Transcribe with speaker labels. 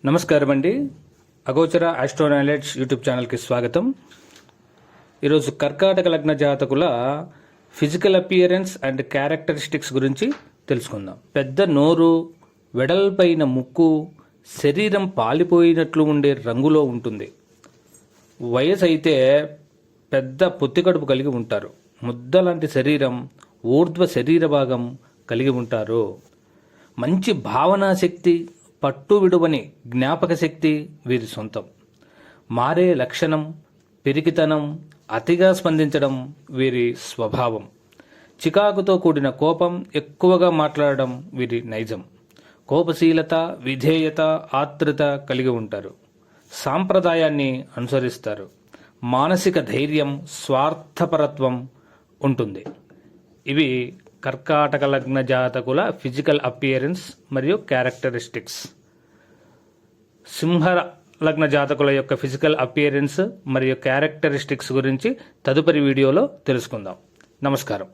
Speaker 1: నమస్కారం అండి. అగోచర ఆస్ట్రోనాలెట్స్ యూట్యూబ్ ఛానల్కి స్వాగతం. ఈరోజు కర్కాటక లగ్న జాతకుల ఫిజికల్ అపియరెన్స్ అండ్ క్యారెక్టరిస్టిక్స్ గురించి తెలుసుకుందాం. పెద్ద నోరు, వెడల్పైన ముక్కు, శరీరం పాలిపోయినట్లు ఉండే రంగులో ఉంటుంది. వయసు అయితే పెద్ద పొత్తికడుపు కలిగి ఉంటారు. ముద్ద లాంటి శరీరం, ఊర్ధ్వ శరీర భాగం కలిగి ఉంటారు. మంచి భావనా శక్తి, పట్టు విడువని జ్ఞాపక శక్తి వీరి సొంతం. మారే లక్షణం, పెరిగితనం, అతిగా స్పందించడం వీరి స్వభావం. చికాకుతో కూడిన కోపం, ఎక్కువగా మాట్లాడడం వీరి నైజం. కోపశీలత, విధేయత, ఆత్రుత కలిగి ఉంటారు. సాంప్రదాయాన్ని అనుసరిస్తారు. మానసిక ధైర్యం, స్వార్థపరత్వం ఉంటుంది. ఇవి కర్కాటక లగ్న జాతకుల ఫిజికల్ అపియరెన్స్ మరియు క్యారెక్టరిస్టిక్స్. సింహ లగ్న జాతకుల యొక్క ఫిజికల్ అపియరెన్స్ మరియు క్యారెక్టరిస్టిక్స్ గురించి తదుపరి వీడియోలో తెలుసుకుందాం. నమస్కారం.